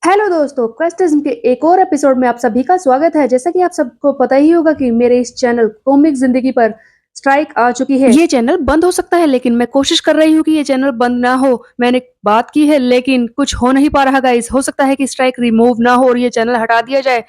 Hello दोस्तों, क्वेस्टिज्म के एक और एपिसोड में आप सभी का स्वागत है। जैसा कि आप सबको पता ही होगा कि मेरे इस चैनल कॉमिक जिंदगी पर स्ट्राइक आ चुकी है। ये चैनल बंद हो सकता है, लेकिन मैं कोशिश कर रही हूँ कि ये चैनल बंद ना हो। मैंने बात की है, लेकिन कुछ हो नहीं पा रहा गाइस। हो सकता है कि स्ट्राइक रिमूव ना हो और ये चैनल हटा दिया जाए,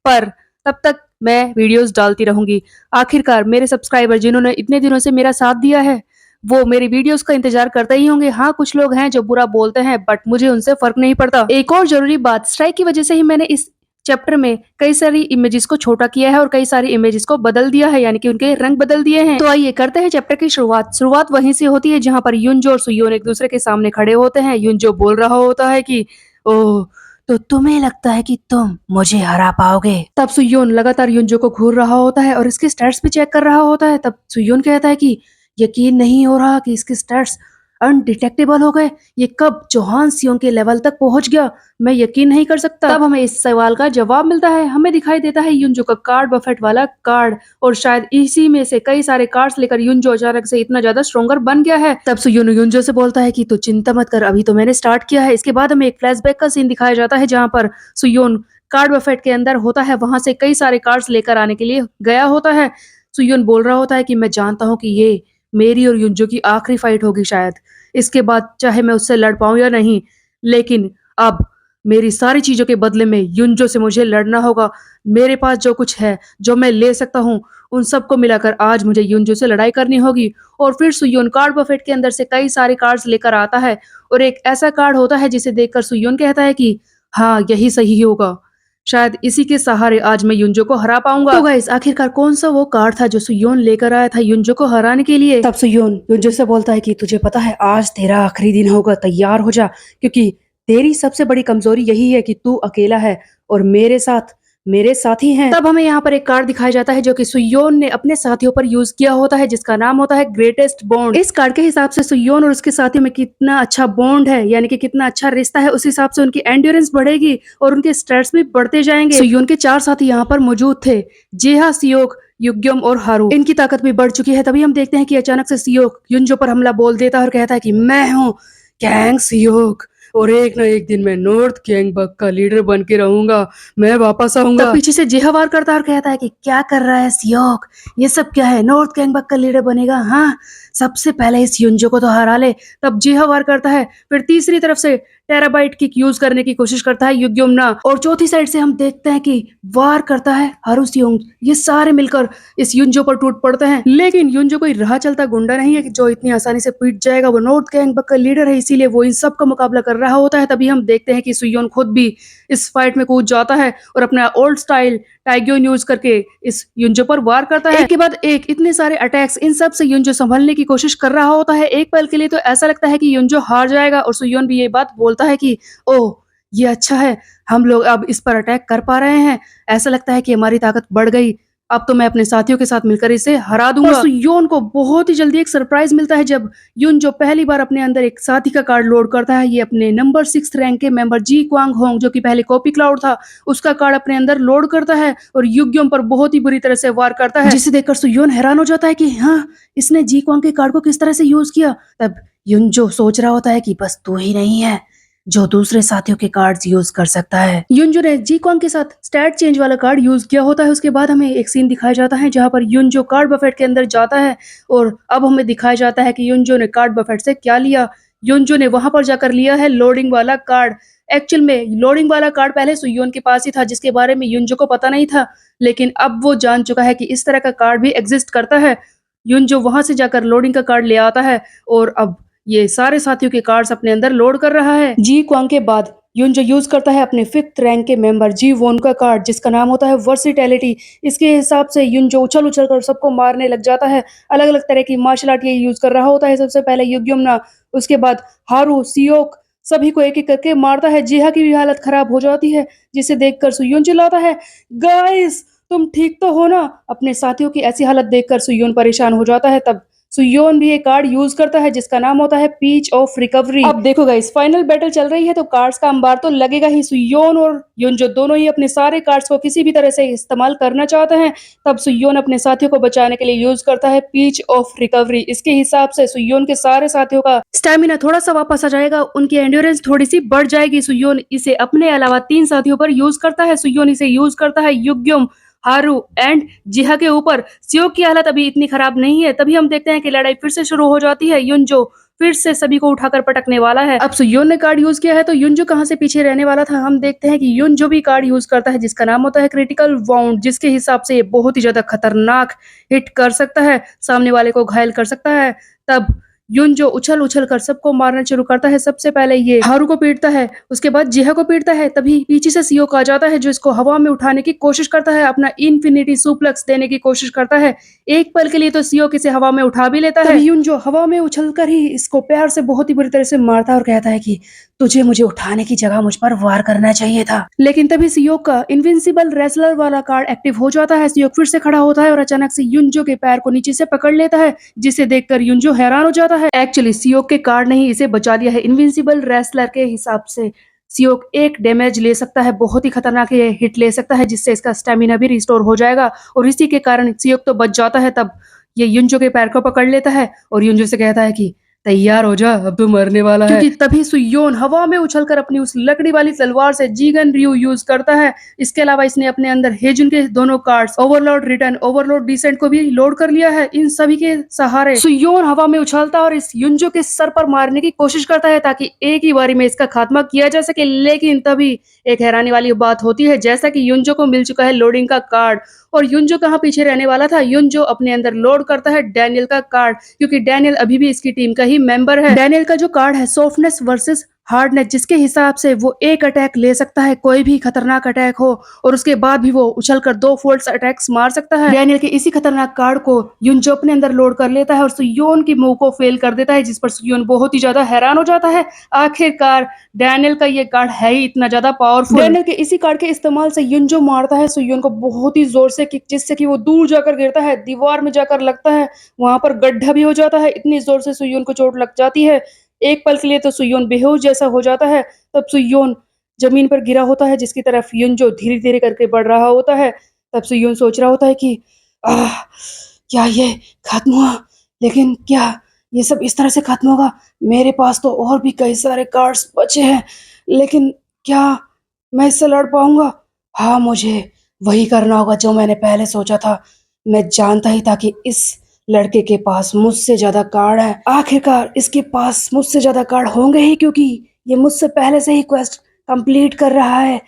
पर तब तक मैं वीडियोस डालती रहूंगी। आखिरकार मेरे सब्सक्राइबर जिन्होंने इतने दिनों से मेरा साथ दिया है, वो मेरी वीडियोस का इंतजार करते ही होंगे। हाँ, कुछ लोग हैं जो बुरा बोलते हैं, बट मुझे उनसे फर्क नहीं पड़ता। एक और जरूरी बात, स्ट्राइक की वजह से ही मैंने इस चैप्टर में कई सारी इमेजेस को छोटा किया है और कई सारी इमेजेस को बदल दिया है, यानी कि उनके रंग बदल दिए हैं। तो आइए करते हैं चैप्टर की शुरुआत वहीं से होती है जहां पर युनजो और सुयोन एक दूसरे के सामने खड़े होते हैं। युनजो बोल रहा होता है कि ओह, तो तुम्हें लगता है कि तुम मुझे हरा पाओगे? तब सुयोन लगातार युनजो को घूर रहा होता है और इसके स्टैट्स भी चेक कर रहा होता है। तब सुयोन कहता है कि यकीन नहीं हो रहा कि इसके स्टैट्स अनडिटेक्टेबल हो गए। ये कब चौहान सियों के लेवल तक पहुंच गया? मैं यकीन नहीं कर सकता। तब हमें इस सवाल का जवाब मिलता है। हमें दिखाई देता है युनजो का कार्ड बफेट वाला कार्ड, और शायद इसी में से कई सारे कार्ड्स लेकर युनजो अचानक से इतना ज्यादा स्ट्रोंगर बन गया है। तब सुयोन युनजो से बोलता है कि तू चिंता मत कर, अभी तो मैंने स्टार्ट किया है। इसके बाद हमें एक फ्लैशबैक का सीन दिखाया जाता है जहां पर सुयोन कार्ड बफेट के अंदर होता है, वहां से कई सारे कार्ड्स लेकर आने के लिए गया होता है। सुयोन बोल रहा होता है कि मैं जानता हूँ कि ये मेरी और युनजो की आखिरी फाइट होगी शायद। इसके बाद चाहे मैं उससे लड़ पाऊं या नहीं, लेकिन अब मेरी सारी चीजों के बदले में युनजो से मुझे लड़ना होगा। मेरे पास जो कुछ है, जो मैं ले सकता हूँ, उन सबको मिलाकर आज मुझे युनजो से लड़ाई करनी होगी। और फिर सुयोन कार्ड बफेट के अंदर से कई सारे कार्ड्स लेकर आता है, और एक ऐसा कार्ड होता है जिसे देखकर सुयोन कहता है कि हाँ, यही सही होगा। शायद इसी के सहारे आज मैं युनजो को हरा पाऊंगा। तो गाइस, आखिरकार कौन सा वो कार्ड था जो सुयोन लेकर आया था युनजो को हराने के लिए? तब सुयोन युनजो से बोलता है कि तुझे पता है आज तेरा आखिरी दिन होगा, तैयार हो जा, क्योंकि तेरी सबसे बड़ी कमजोरी यही है कि तू अकेला है और मेरे साथी हैं। तब हमें यहाँ पर एक कार्ड दिखाया जाता है जो कि सुयोन ने अपने साथियों पर यूज किया होता है, जिसका नाम होता है ग्रेटेस्ट बॉन्ड। इस कार्ड के हिसाब से सुयोन और उसके साथियों में कितना अच्छा बॉन्ड है, यानी कि कितना अच्छा रिश्ता है, उस हिसाब से उनकी एंड्योरेंस बढ़ेगी और उनके स्टैट्स भी बढ़ते जाएंगे। सुयोन के 4 साथी यहाँ पर मौजूद थे, जेहा, सियोक, युग्यम और हारू। इनकी ताकत भी बढ़ चुकी है। तभी हम देखते हैं कि अचानक से सियोक युनजो पर हमला बोल देता है और कहता है कि मैं हूँ कैंग सियोक, और एक ना एक दिन मैं नॉर्थ गैंगबक का लीडर बन के रहूंगा। मैं वापस आऊंगा। तब पीछे से जेहा वार करता है और कहता है कि क्या कर रहा है सियोक, ये सब क्या है? नॉर्थ गैंगबक का लीडर बनेगा? हाँ, सबसे पहले इस युनजो को तो हरा ले। तब जेहा वार करता है। फिर तीसरी तरफ से टेराबाइट किक यूज करने की कोशिश करता है युग्योमना, और चौथी साइड से हम देखते हैं कि वार करता है हारू सियोंग। ये सारे मिलकर इस युनजो पर टूट पड़ते हैं, लेकिन युनजो कोई राह चलता गुंडा नहीं है कि जो इतनी आसानी से पीट जाएगा। वो नॉर्थ गैंगबक का लीडर है, इसीलिए वो इन सब का मुकाबला कर रहा होता है। तभी हम देखते हैं कि सुयोन खुद भी इस फाइट में कूद जाता है और अपना ओल्ड स्टाइल टाइग्योन यूज करके इस युनजो पर वार करता है। एक के बाद एक इतने सारे अटैक्स, इन सब से युनजो संभलने की कोशिश कर रहा होता है। एक पल के लिए तो ऐसा लगता है कि युनजो हार जाएगा, और सुयोन भी ये बात बोलता है कि ओह, ये अच्छा है, हम लोग अब इस पर अटैक कर पा रहे हैं। ऐसा लगता है कि हमारी ताकत बढ़ गई। अब तो मैं अपने साथियों के साथ मिलकर इसे हरा दूंगा। और सुयोन को बहुत ही जल्दी एक सरप्राइज मिलता है जब युनजो पहली बार अपने अंदर एक साथी का कार्ड लोड करता है। ये अपने नंबर 6 रैंक के मेंबर जी क्वांग होंग, जो कि पहले कॉपी क्लाउड था, उसका कार्ड अपने अंदर लोड करता है और युग्योम पर बहुत ही बुरी तरह से वार करता है, जिसे देखकर सुयोन हैरान हो जाता है कि हाँ, इसने जी क्वांग के कार्ड को किस तरह से यूज किया। तब युनजो सोच रहा होता है कि बस तू ही नहीं है जो दूसरे साथियों के कार्ड्स यूज कर सकता है। युनजो ने जी क्वांग के साथ स्टैट चेंज वाला कार्ड यूज किया होता है। उसके बाद हमें एक सीन दिखाया जाता है जहां पर युनजो कार्ड बफेट के अंदर जाता है, और अब हमें दिखाया जाता है कि युनजो ने कार्ड बफेट से क्या लिया। युनजो ने वहां पर जाकर लिया है लोडिंग वाला कार्ड। एक्चुअल में लोडिंग वाला कार्ड पहले सुयोन के पास ही था, जिसके बारे में युनजो को पता नहीं था, लेकिन अब वो जान चुका है कि इस तरह का कार्ड भी एग्जिस्ट करता है। युनजो वहां से जाकर लोडिंग का कार्ड ले आता है, और अब ये सारे साथियों के कार्ड्स अपने अंदर लोड कर रहा है। जी क्वांग के बाद युनजो यूज करता है अपने 5th रैंक के मेंबर जी वोन का कार्ड, जिसका नाम होता है वर्सिटैलिटी। इसके हिसाब से युनजो उछल उछल कर सबको मारने लग जाता है। अलग अलग तरह की मार्शल आर्ट ये यूज कर रहा होता है। सबसे पहले युग्योमना, उसके बाद हारू, सियोक, सभी को एक एक करके मारता है। जिहा की भी हालत खराब हो जाती है, जिसे देखकर सुयोन चिल्लाता है, गाइस तुम ठीक तो हो ना? अपने साथियों की ऐसी हालत देखकर सुयोन परेशान हो जाता है। तब सुयोन भी एक कार्ड यूज करता है जिसका नाम होता है पीच ऑफ रिकवरी। अब देखो गाइस, फाइनल बैटल चल रही है तो कार्ड्स का अंबार तो लगेगा ही। सुयोन और युनजो दोनों ही अपने सारे कार्ड्स को किसी भी तरह से इस्तेमाल करना चाहते हैं। तब सुयोन अपने साथियों को बचाने के लिए यूज करता है पीच ऑफ रिकवरी। इसके हिसाब से सुयोन के सारे साथियों का स्टेमिना थोड़ा सा वापस आ जाएगा, उनकी एंड्योरेंस थोड़ी सी बढ़ जाएगी। सुयोन इसे अपने अलावा 3 साथियों पर यूज करता है। सुयोन इसे यूज करता है युग्युम, हारू एंड जिहा के ऊपर। सियोक की हालत अभी इतनी खराब नहीं है। तभी हम देखते हैं कि लड़ाई फिर से शुरू हो जाती है। युनजो फिर से सभी को उठाकर पटकने वाला है। अब सुयोन ने कार्ड यूज किया है तो युनजो कहां से पीछे रहने वाला था। हम देखते हैं कि युनजो भी कार्ड यूज करता है जिसका नाम होता है क्रिटिकल वाउंड, जिसके हिसाब से ये बहुत ही ज्यादा खतरनाक हिट कर सकता है, सामने वाले को घायल कर सकता है। तब युनजो उछल उछल कर सबको मारना शुरू करता है। सबसे पहले ये हारू को पीटता है, उसके बाद जिहा को पीटता है। तभी पीछे से सियोक आ जाता है जो इसको हवा में उठाने की कोशिश करता है, अपना इन्फिनिटी सुप्लेक्स देने की कोशिश करता है। एक पल के लिए तो सियोक इसे हवा में उठा भी लेता है। युनजो हवा में उछलकर ही इसको प्यार से बहुत ही बुरी तरह से मारता है और कहता है कि तुझे मुझे उठाने की जगह मुझ पर वार करना चाहिए था। लेकिन तभी सियोक का इनविंसिबल रेसलर वाला कार्ड एक्टिव हो जाता है। सियोक फिर से खड़ा होता है और अचानक से युनजो के पैर को नीचे से पकड़ लेता है, जिसे देखकर युनजो हैरान हो जाता है। एक्चुअली सियोक के कार्ड ने ही इसे बचा लिया है। इनविंसिबल रेसलर के हिसाब से सियोक एक डैमेज ले सकता है, बहुत ही खतरनाक ये हिट ले सकता है, जिससे इसका स्टेमिना भी रिस्टोर हो जाएगा और इसी के कारण सियोक तो बच जाता है। तब ये युनजो के पैर को पकड़ लेता है और युनजो से कहता है कि तैयार हो जा, अब तो मरने वाला है। क्योंकि तभी सुयोन हवा में उछलकर अपनी उस लकड़ी वाली तलवार से जीगन रयू यूज करता है। इसके अलावा इसने अपने अंदर हेजुन के दोनों cards overlord return, overlord descent को भी लोड कर लिया है। इन सभी के सहारे सुयोन हवा में उछलता और इस युनजो के सर पर मारने की कोशिश करता है ताकि एक ही बारी में इसका खात्मा किया जा सके। लेकिन तभी एक हैरानी वाली बात होती है, जैसा कि युनजो को मिल चुका है लोडिंग का कार्ड और युनजो कहाँ पीछे रहने वाला था। युनजो अपने अंदर लोड करता है डैनियल का कार्ड, क्योंकि डैनियल अभी भी इसकी टीम का ही मेंबर है। डैनियल का जो कार्ड है सॉफ्टनेस वर्सेस हार्डनेस, जिसके हिसाब से वो एक अटैक ले सकता है, कोई भी खतरनाक अटैक हो, और उसके बाद भी वो उछलकर 2 फोल्ड्स अटैक्स मार सकता है। डैनियल के इसी खतरनाक कार्ड को युनजो अपने अंदर लोड कर लेता है और सुयोन की मूव को फेल कर देता है, जिस पर सुयोन बहुत ही ज्यादा हैरान हो जाता है। आखिरकार डैनियल का ये कार्ड है ही इतना ज्यादा पावरफुल। डैनियल के इसी कार्ड के इस्तेमाल से युनजो मारता है सुयोन को बहुत ही जोर से किक, जिससे कि वो दूर जाकर गिरता है, दीवार में जाकर लगता है, वहां पर गड्ढा भी हो जाता है। इतनी जोर से सुयोन को चोट लग जाती है। एक पल के लिए तो सुयोन बेहोश जैसा हो जाता है। तब सुयोन जमीन पर गिरा होता है, जिसकी तरफ युनजो धीरे धीरे करके बढ़ रहा होता है। तब सुयोन सोच रहा होता है कि आह, क्या ये खत्म हुआ? लेकिन क्या ये सब इस तरह से खत्म होगा? मेरे पास तो और भी कई सारे कार्ड्स बचे हैं, लेकिन क्या मैं इससे लड़ पाऊंगा? हाँ, मुझे वही करना होगा जो मैंने पहले सोचा था। मैं जानता ही था कि इस लड़के के पास मुझसे ज्यादा कार्ड है। आखिरकार इसके पास मुझसे ज्यादा कार्ड होंगे ही, क्योंकि ये मुझसे पहले से ही क्वेस्ट कंप्लीट कर रहा है।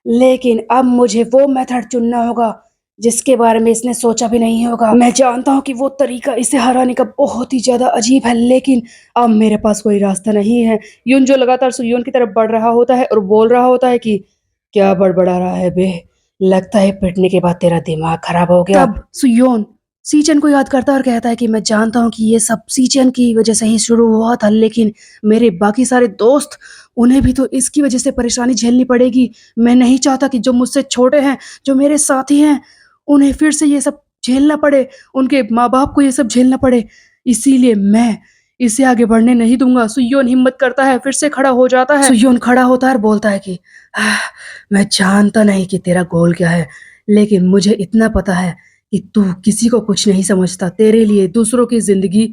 लेकिन अब मुझे वो मेथड चुनना होगा जिसके बारे में इसने सोचा भी नहीं होगा। मैं जानता हूँ कि वो तरीका इसे हराने का बहुत ही ज्यादा अजीब है, लेकिन अब मेरे पास कोई रास्ता नहीं है। युनजो लगातार सुयोन की तरफ बढ़ रहा होता है और बोल रहा होता है कि क्या बड़बड़ा रहा है बे? लगता है पिटने के बाद तेरा दिमाग खराब हो गया। तब सुयोन सीचन को याद करता है और कहता है कि मैं जानता हूँ कि ये सब सीचन की वजह से ही शुरू हुआ था, लेकिन मेरे बाकी सारे दोस्त, उन्हें भी तो इसकी वजह से परेशानी झेलनी पड़ेगी। मैं नहीं चाहता कि जो मुझसे छोटे हैं, जो मेरे साथी हैं, उन्हें फिर से ये सब झेलना पड़े, उनके माँ बाप को ये सब झेलना पड़े। इसीलिए मैं इसे आगे बढ़ने नहीं दूंगा। सुयोन हिम्मत करता है, फिर से खड़ा हो जाता है। सुयोन खड़ा होता है और बोलता है कि मैं जानता नहीं कि तेरा गोल क्या है, लेकिन मुझे इतना पता है कि तू किसी को कुछ नहीं समझता। तेरे लिए दूसरों की जिंदगी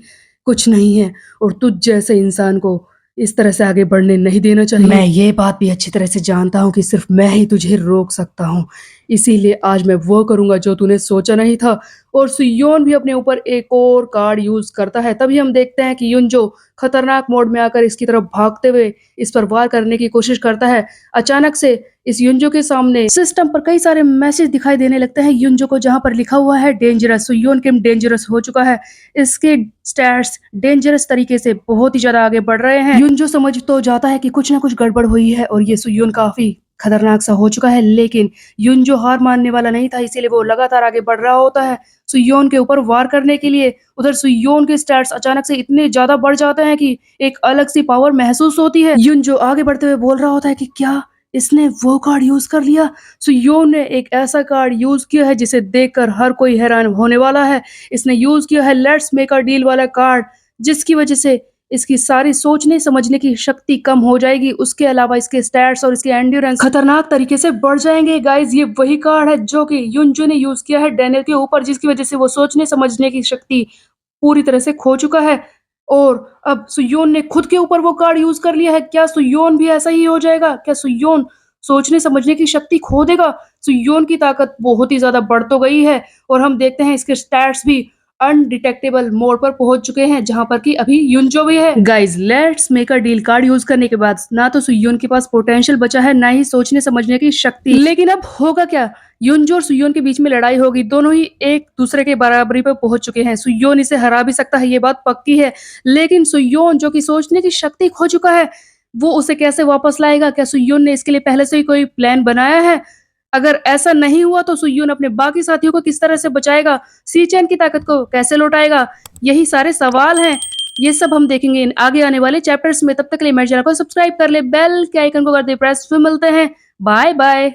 कुछ नहीं है और तुझ जैसे इंसान को इस तरह से आगे बढ़ने नहीं देना चाहिए। मैं ये बात भी अच्छी तरह से जानता हूँ कि सिर्फ मैं ही तुझे रोक सकता हूँ, इसीलिए आज मैं वो करूंगा जो तूने सोचा नहीं था। और सुयोन भी अपने ऊपर एक और कार्ड यूज करता है। तभी हम देखते हैं कि युनजो खतरनाक मोड में आकर इसकी तरफ भागते हुए इस पर वार करने की कोशिश करता है। अचानक से इस युनजो के सामने सिस्टम पर कई सारे मैसेज दिखाई देने लगते हैं युनजो को, जहां पर लिखा हुआ है डेंजरस। सुयोन किम डेंजरस हो चुका है, इसके स्टैट्स डेंजरस तरीके से बहुत ही ज्यादा आगे बढ़ रहे हैं। युनजो समझ तो जाता है कि कुछ ना कुछ गड़बड़ हुई है और ये सुयोन काफी खतरनाक सा हो चुका है, लेकिन युनजो हार मानने वाला नहीं था, इसीलिए वो लगातार आगे बढ़ रहा होता है सुयोन के ऊपर वार करने के लिए। उधर सुयोन के स्टैट्स अचानक से इतने ज्यादा बढ़ जाते हैं कि एक अलग सी पावर महसूस होती है। युनजो आगे बढ़ते हुए बोल रहा होता है कि क्या इसने वो कार्ड यूज कर लिया। सुयोन ने एक ऐसा कार्ड यूज किया है जिसे देखकर हर कोई हैरान होने वाला है। इसने यूज किया है लेट्स मेक अ डील वाला कार्ड, जिसकी वजह से इसकी सारी सोचने समझने की शक्ति कम हो जाएगी। उसके अलावा इसके स्टैट्स और इसकी एंड्योरेंस खतरनाक तरीके से बढ़ जाएंगे। गाइज, ये वही कार्ड है जो कि युनजो ने यूज किया है डैनियल के ऊपर, जिसकी वजह से वो सोचने समझने की शक्ति पूरी तरह से खो चुका है। और अब सुयोन ने खुद के ऊपर वो कार्ड यूज कर लिया है। क्या सुयोन भी ऐसा ही हो जाएगा? क्या सुयोन सोचने समझने की शक्ति खो देगा? सुयोन की ताकत बहुत ही ज्यादा बढ़ तो गई है और हम देखते हैं इसके स्टैट्स भी अनडिटेक्टेबल मोड पर पहुंच चुके हैं, जहां पर कि अभी युनजो भी है। Guys, let's make a deal card use करने के बाद ना तो सुयोन के पास पोटेंशियल बचा है, ना ही सोचने समझने की शक्ति। लेकिन अब होगा क्या? युनजो और सुयोन के बीच में लड़ाई होगी। दोनों ही एक दूसरे के बराबरी पर पहुंच चुके हैं। सुयोन इसे हरा भी सकता है, ये बात पक्की है। लेकिन सुयोन जो कि सोचने की शक्ति खो चुका है, वो उसे कैसे वापस लाएगा? क्या सुयोन ने इसके लिए पहले से ही कोई प्लान बनाया है? अगर ऐसा नहीं हुआ तो सुयोन अपने बाकी साथियों को किस तरह से बचाएगा? सी चैन की ताकत को कैसे लौटाएगा? यही सारे सवाल हैं। ये सब हम देखेंगे इन आगे आने वाले चैप्टर्स में। तब तक के लिए मेरे चैनल को सब्सक्राइब कर ले, बेल के आइकन को कर दे प्रेस। फिर मिलते हैं। Bye bye.